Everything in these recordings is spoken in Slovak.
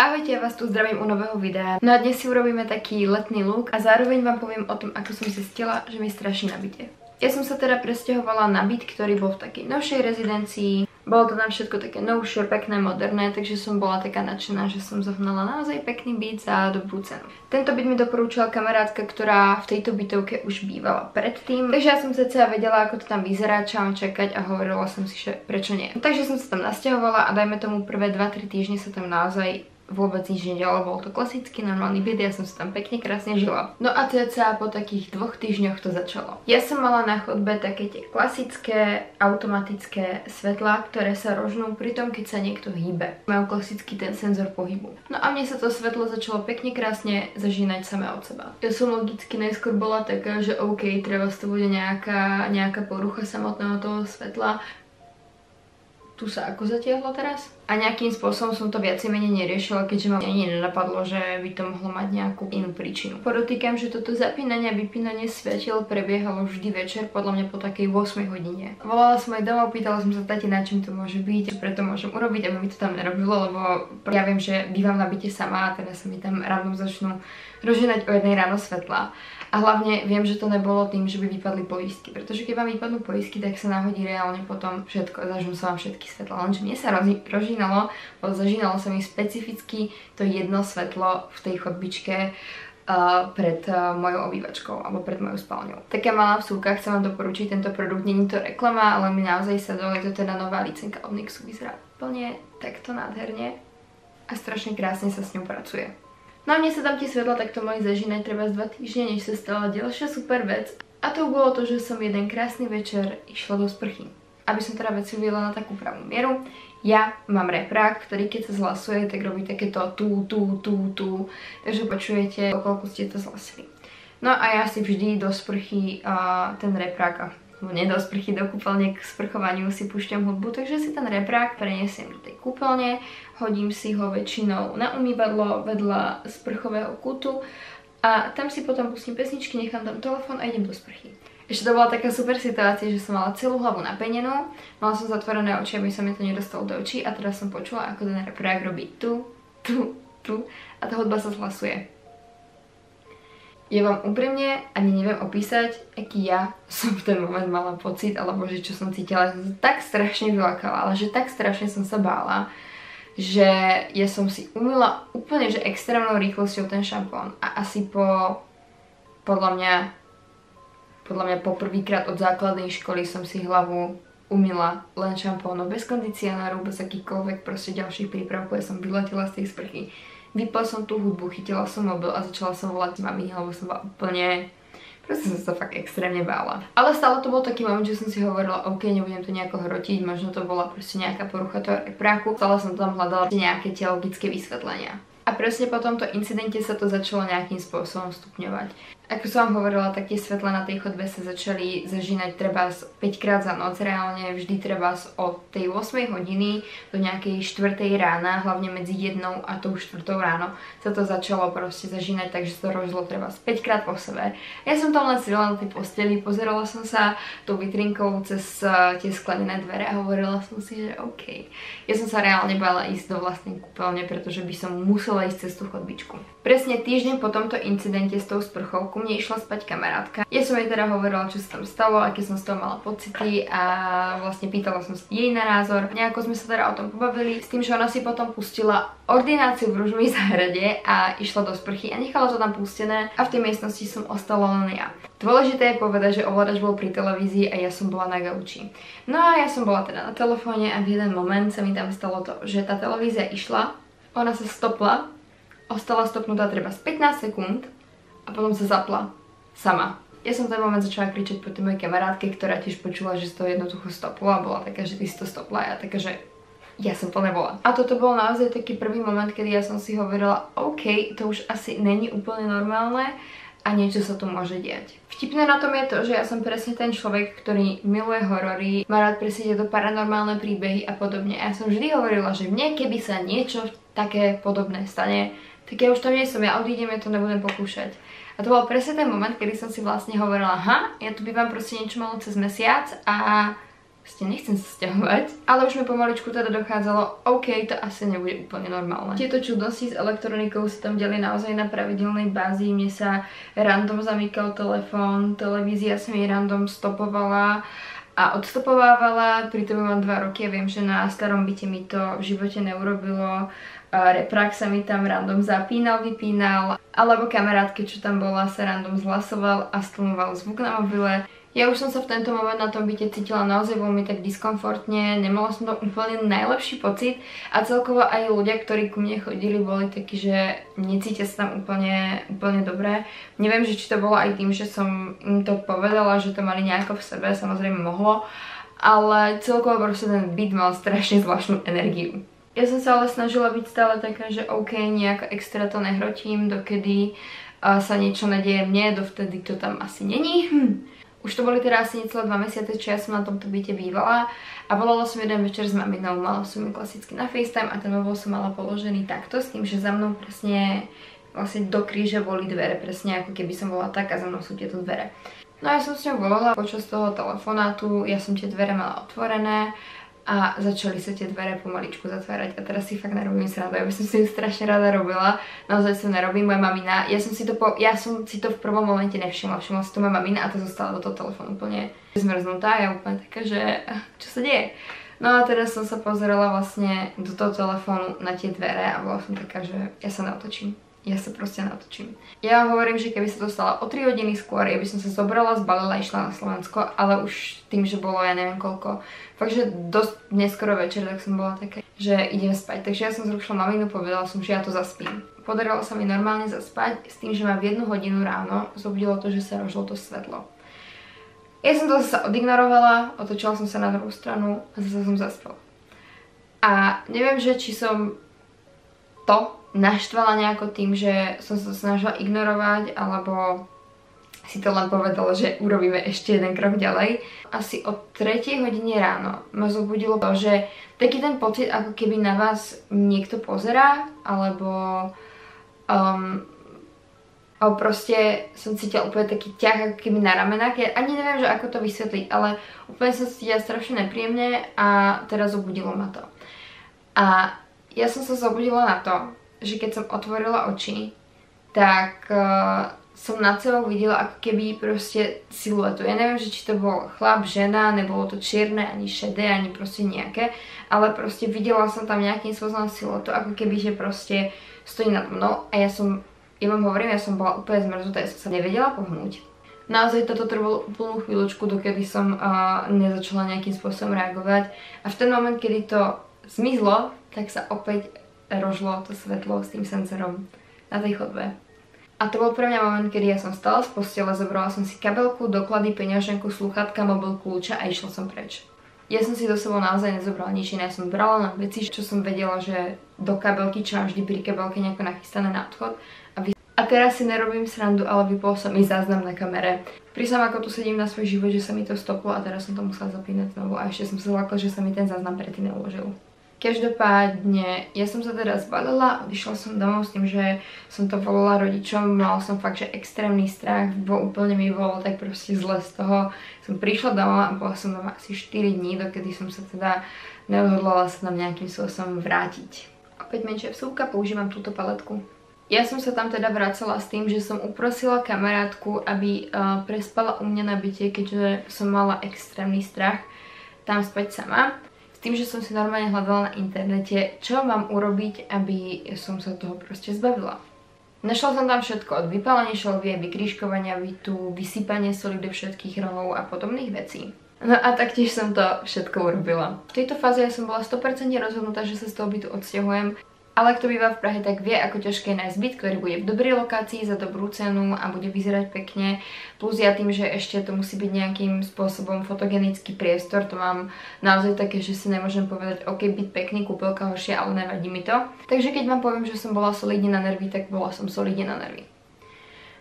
Ahojte, ja vás tu zdravím u nového videa. No a dnes si urobíme taký letný look a zároveň vám poviem o tom, ako som zistila, že mi straší na byte. Ja som sa teda presťahovala na byt, ktorý bol v takej novšej rezidencii. Bolo to tam všetko také novšie, pekné, moderné, takže som bola taká nadšená, že som zohnala naozaj pekný byt za dobrú cenu. Tento byt mi doporúčala kamarátka, ktorá v tejto bytovke už bývala predtým. Takže ja som cca vedela, ako to tam vyzerá, čo mám čakať a hovorila som si, že prečo nie. Takže som sa tam nasťahovala a dajme tomu prvé 2-3 týždne sa tam naozaj vôbec nič nedialo, bol to klasický normálny byt, ja som sa tam pekne krásne žila. No a cca po takých 2 týždňoch to začalo. Ja som mala na chodbe také tie klasické automatické svetlá, ktoré sa rožnú pri tom, keď sa niekto hýbe. Majú klasický ten senzor pohybu. No a mne sa to svetlo začalo pekne krásne zažínať samé od seba. Ja som logicky najskôr bola taká, že OK, treba z toho bude nejaká porucha samotného toho svetla. Tu sa ako zatiahlo teraz? A nejakým spôsobom som to viacej menej neriešila, keďže ma ani nenapadlo, že by to mohlo mať nejakú inú príčinu. Podotýkam, že toto zapínanie a vypínanie svetiel prebiehalo vždy večer, podľa mňa po takej 8 hodine. Volala som aj domov, pýtala som sa tati, na čím to môže byť, preto môžem urobiť, aby mi to tam nerobilo, lebo ja viem, že bývam na byte sama a teda sa mi tam ráno začnú rozžínať o 1 ráno svetla. A hlavne viem, že to nebolo tým, že by vypadli poistky, pretože keď vám vypadnú poistky, tak sa nahodí reálne potom všetko, zažnú sa vám všetky svetla. Lenže mne sa zažínalo sa mi specificky to jedno svetlo v tej chodbičke pred mojou obývačkou alebo pred mojou spálňou. Taká malá vsúka, chcem vám doporučiť tento produkt, není to reklama, ale mi naozaj sadol, je to teda nová licenka od NYXu, vyzerá úplne takto nádherne a strašne krásne sa s ňou pracuje. No a mne sa tam tie svetla takto mali zažínať treba z 2 týždne, než sa stala ďalšia super vec. A to bolo to, že som jeden krásny večer išla do sprchy. Aby som teda veci uviedla na takú pravú mieru, ja mám reprák, ktorý keď sa zhlasuje, tak robí takéto tu. Takže počujete, koľko ste to zhlasili. No a ja si vždy do sprchy ten reprák, nie do sprchy, do kúpeľne k sprchovaniu si púšťam hudbu, takže si ten reprák preniesiem do tej kúpeľne, hodím si ho väčšinou na umývadlo vedľa sprchového kútu a tam si potom pustím pesničky, nechám tam telefón a idem do sprchy. Ešte to bola taká super situácia, že som mala celú hlavu napenenú, mala som zatvorené oči, aby sa mi to nedostalo do očí a teraz som počula, ako ten reprák robí tu a tá hudba sa zhlasuje. Ja vám úprimne ani neviem opísať, aký ja som v ten moment mala pocit, alebo že čo som cítila. Ja som sa tak strašne vyľakala, ale že tak strašne som sa bála, že ja som si umýla úplne že extrémnou rýchlosťou ten šampón. A asi podľa mňa po prvýkrát od základnej školy som si hlavu umýla len šampónom, bez kondicionáru, bez akýchkoľvek proste ďalších prípravkov. Ja som vyletela z tej sprchy. Vypla som tú hudbu, chytila som mobil a začala som volať mami, lebo som bola úplne... Proste som sa fakt extrémne bála. Ale stále to bol taký moment, že som si hovorila, OK, nebudem to nejako hrotiť, možno to bola proste nejaká porucha toho repráku. Stále som tam hľadala nejaké tie logické vysvetlenia. A presne po tomto incidente sa to začalo nejakým spôsobom stupňovať. Ako som vám hovorila, tak tie svetlá na tej chodbe sa začali zažínať treba 5 krát za noc, reálne vždy treba od tej 8 hodiny do nejakej 4 rána, hlavne medzi 1 a tou 4 ráno sa to začalo proste zažínať, takže sa to rozilo treba 5 krát po sebe. Ja som tam len sedela na tej posteli, pozerala som sa tou vitrinkou cez tie sklenené dvere a hovorila som si, že OK. Ja som sa reálne bála ísť do vlastnej kúpeľne, pretože by som musela ísť cez tú chodbičku. Presne týždeň po tomto incidente s tou sprchou ku mne išla spať kamarátka. Ja som jej teda hovorila, čo sa tam stalo, aké som z toho mala pocity a vlastne pýtala som sa jej na názor. Nejako sme sa teda o tom pobavili s tým, že ona si potom pustila ordináciu v Ružovej záhrade a išla do sprchy a nechala to tam pustené a v tej miestnosti som ostala len ja. Dôležité je povedať, že ovládač bol pri televízii a ja som bola na gauči. No a ja som bola teda na telefóne a v jeden moment sa mi tam stalo to, že tá televízia išla, ona sa stopla, ostala stopnutá treba z 15 sekúnd a potom sa zapla sama. Ja som v ten moment začala kričať po tej mojej kamarátke, ktorá tiež počula, že to jednoducho stoplo a bola taká, že ty si to stopla a ja taká, že ja som to nebola. A toto bol naozaj taký prvý moment, kedy ja som si hovorila, OK, to už asi není úplne normálne a niečo sa tu môže diať. Vtipné na tom je to, že ja som presne ten človek, ktorý miluje horory, má rád presne do paranormálne príbehy a podobne. A ja som vždy hovorila, že mne keby sa niečo také podobné stane, tak ja už tam nie som, ja odídem, ja to nebudem pokúšať. A to bol presne ten moment, kedy som si vlastne hovorila, aha, ja tu bývam proste niečo malo cez mesiac a nechcem sa sťahovať, ale už mi pomaličku teda dochádzalo, OK, to asi nebude úplne normálne. Tieto čudnosti s elektronikou sa tam diali naozaj na pravidelnej bázi, mne sa random zamykal telefón, televízia sa mi random stopovala a odstopovávala, pritom mám 2 roky a viem, že na starom byte mi to v živote neurobilo. Reprak sa mi tam random zapínal, vypínal, alebo kamarátke, čo tam bola, sa random zhlasoval a stlmoval zvuk na mobile. Ja už som sa v tento moment na tom byte cítila naozaj veľmi tak diskomfortne, nemala som to úplne najlepší pocit a celkovo aj ľudia, ktorí ku mne chodili, boli takí, že necítia sa tam úplne dobre. Neviem, že či to bolo aj tým, že som im to povedala, že to mali nejako v sebe, samozrejme mohlo, ale celkovo proste ten byt mal strašne zvláštnu energiu. Ja som sa ale snažila byť stále taká, že OK, nejako extra to nehrotím, dokedy sa niečo nedieje mne, dovtedy to tam asi není. Už to boli teda asi necelé 2 mesiace, čo ja som na tomto byte bývala a volala som jeden večer s maminou, mala som ju klasicky na FaceTime a ten mobil som mala položený takto s tým, že za mnou presne vlastne do kríže boli dvere, presne ako keby som bola tak a za mnou sú tieto dvere. No a ja som s ňou volala počas toho telefonátu, ja som tie dvere mala otvorené a začali sa tie dvere pomaličku zatvárať a teraz si fakt nerobím srandu, ja by som si ju strašne rada robila, naozaj som nerobím, moja mamina, ja som si to v prvom momente nevšimla si to moja mamina a to zostala do toho telefónu úplne zmrznutá, ja úplne taká, že čo sa deje? No a teraz som sa pozerala vlastne do toho telefónu na tie dvere a bola som taká, že ja sa neotočím. Ja sa proste natočím. Ja hovorím, že keby sa to stalo o 3 hodiny skôr, ja by som sa zobrala, zbalila a išla na Slovensko, ale už tým, že bolo ja neviem koľko, fakt, že dosť neskoro večer, tak som bola taká, že idem spať. Takže ja som zrušila maminu, povedala som, že ja to zaspím. Podarilo sa mi normálne zaspať s tým, že ma v 1 hodinu ráno zobudilo to, že sa rozžilo to svetlo. Ja som to zase odignorovala, otočila som sa na druhú stranu a zase som zaspala. A neviem, že či som to naštvala nejako tým, že som sa to snažila ignorovať, alebo si to len povedala, že urobíme ešte jeden krok ďalej. Asi o 3 hodine ráno ma zobudilo to, že taký ten pocit, ako keby na vás niekto pozerá, alebo proste som cítila úplne taký ťah ako keby na ramenách. Ja ani neviem, že ako to vysvetliť, ale úplne som cítila strašne nepríjemne a teraz zobudilo ma to. A ja som sa zobudila na to, že keď som otvorila oči, tak som nad sebou videla ako keby proste siluetu. Ja neviem, že či to bol chlap, žena, nebolo to čierne, ani šedé, ani proste nejaké, ale proste videla som tam nejakým spôsobom siluetu, ako keby, že proste stojí nad mnou a ja vám hovorím, ja som bola úplne zmrznutá, ja som sa nevedela pohnúť. Naozaj toto trvalo úplnú chvíľočku, dokedy som nezačala nejakým spôsobom reagovať a v ten moment, kedy to zmizlo, tak sa opäť rožlo to svetlo s tým senzorom na tej chodbe. A to bol pre mňa moment, kedy ja som stala z postele, zobrala som si kabelku, doklady, peňaženku, slúchatka, mobil, kľúče a išla som preč. Ja som si do sebou naozaj nezobrala nič iné, ja som brala len veci, čo som vedela, že do kabelky, čo mám vždy pri kabelke nejako nachystané na odchod. A teraz si nerobím srandu, ale vypol sa mi záznam na kamere. Prísam, ako tu sedím na svoj život, že sa mi to stoplo a teraz som to musela zapínať znovu a ešte som sa zlakla, že sa mi ten záznam predtým neuložil. Každopádne, ja som sa teda zbalila, odišla som domov s tým, že som to volala rodičom, mala som fakt, že extrémny strach, úplne mi bolo tak proste zle z toho. Som prišla domov a bola som doma asi 4 dní, dokedy som sa teda neodhodlala sa tam nejakým spôsobom vrátiť. Opäť menšia vsúvka, používam túto paletku. Ja som sa tam teda vracala s tým, že som uprosila kamarátku, aby prespala u mňa na byte, keďže som mala extrémny strach tam spať sama. S tým, že som si normálne hľadala na internete, čo mám urobiť, aby som sa toho proste zbavila. Našla som tam všetko od vypálenia šelvie, vykrížkovania bytu, vysypanie soli do všetkých rohov a podobných vecí. No a taktiež som to všetko urobila. V tejto fáze ja som bola 100% rozhodnutá, že sa z toho bytu odsťahujem. Ale kto býva v Prahe, tak vie, ako ťažké je nájsť byt, ktorý bude v dobrej lokácii za dobrú cenu a bude vyzerať pekne. Plus ja tým, že ešte to musí byť nejakým spôsobom fotogenický priestor, to mám naozaj také, že si nemôžem povedať, ok, byt pekný, kúpelka horšia, ale nevadí mi to. Takže keď vám poviem, že som bola solidne na nervy, tak bola som solidne na nervy.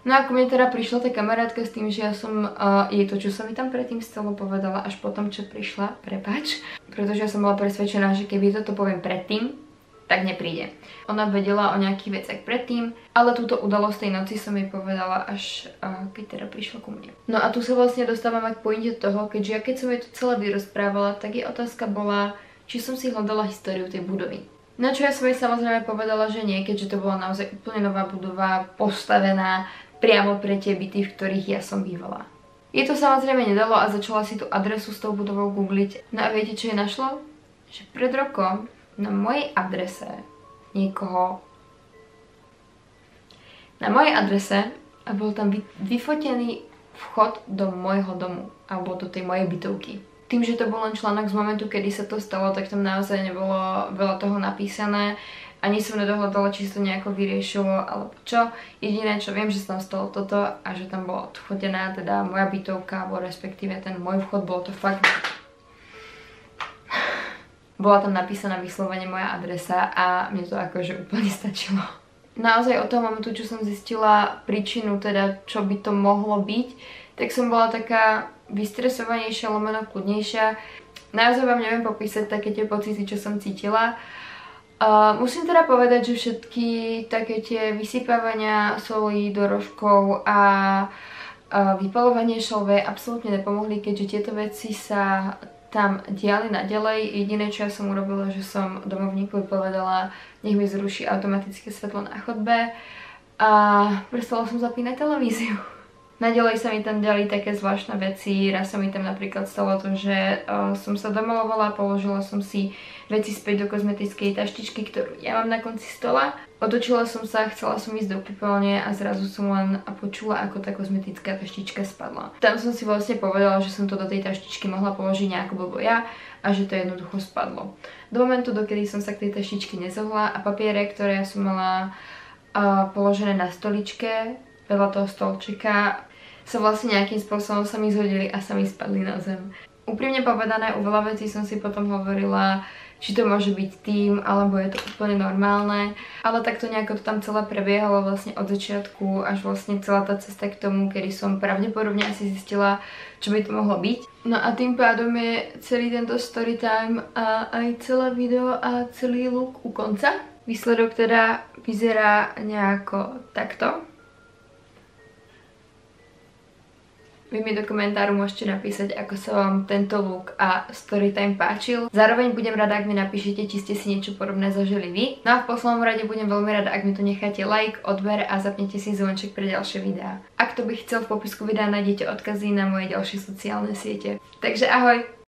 No a ako mne teda prišla tá kamarátka s tým, že ja som jej to, čo sa mi tam predtým stalo, povedala až potom, čo prišla, prepáč. Pretože ja som bola presvedčená, že keby toto poviem predtým, tak nepríde. Ona vedela o nejakých veciach predtým, ale túto udalosť tej noci som jej povedala až keď teda prišla ku mne. No a tu sa vlastne dostávame k pointe toho, keďže ja keď som jej to celé vyrozprávala, tak jej otázka bola, či som si hľadala históriu tej budovy. Na čo ja som jej samozrejme povedala, že nie, keďže to bola naozaj úplne nová budova, postavená priamo pre tie byty, v ktorých ja som bývala. Je to samozrejme nedalo a začala si tú adresu s tou budovou googliť. No a viete, čo jej našlo? Že pred rokom na mojej adrese na mojej adrese a bol tam vyfotený vchod do môjho domu alebo do tej mojej bytovky. Tým, že to bol len článok z momentu, kedy sa to stalo, tak tam naozaj nebolo veľa toho napísané. Ani som nedohľadala, či sa to nejako vyriešilo alebo čo. Jediné, čo viem, že sa tam stalo toto a že tam bola odchodená teda moja bytovka, alebo respektíve ten môj vchod, bolo to fakt... Bola tam napísaná vyslovene moja adresa a mne to akože úplne stačilo. Naozaj od toho momentu, čo som zistila príčinu, teda čo by to mohlo byť, tak som bola taká vystresovanejšia, lomeno kľudnejšia. Naozaj vám neviem popísať také tie pocity, čo som cítila. Musím teda povedať, že všetky také tie vysypávania solí do rožkov a vypaľovanie šalve absolútne nepomohli, keďže tieto veci sa tam diali naďalej. Jediné, čo ja som urobila, že som domovníkovi povedala, nech mi zruší automatické svetlo na chodbe a prestala som zapínať televíziu. Naďalej sa mi tam diali také zvláštne veci, raz sa mi tam napríklad stalo to, že som sa domalovala, položila som si veci späť do kozmetickej taštičky, ktorú ja mám na konci stola. Otočila som sa, chcela som ísť do kúpeľne a zrazu som len počula, ako tá kozmetická taštička spadla. Tam som si vlastne povedala, že som to do tej taštičky mohla položiť nejako blbo ja a že to jednoducho spadlo. Do momentu, dokedy som sa k tej taštičke nezohla a papiere, ktoré ja som mala položené na stoličke, veľa toho stolčeka, sa vlastne nejakým spôsobom sa mi zhodili a sa mi spadli na zem. Úprimne povedané, u veľa vecí som si potom hovorila, či to môže byť tým, alebo je to úplne normálne. Ale takto nejako to tam celé prebiehalo vlastne od začiatku až vlastne celá tá cesta k tomu, kedy som pravdepodobne asi zistila, čo by to mohlo byť. No a tým pádom je celý tento storytime a aj celé video a celý look u konca. Výsledok teda vyzerá nejako takto. Vy mi do komentáru môžete napísať, ako sa vám tento look a storytime páčil. Zároveň budem rada, ak mi napíšete, či ste si niečo podobné zažili vy. No a v poslednom rade budem veľmi rada, ak mi tu necháte like, odber a zapnete si zvonček pre ďalšie videá. Ak to by chcel, v popisku videa nájdete odkazy na moje ďalšie sociálne siete. Takže ahoj!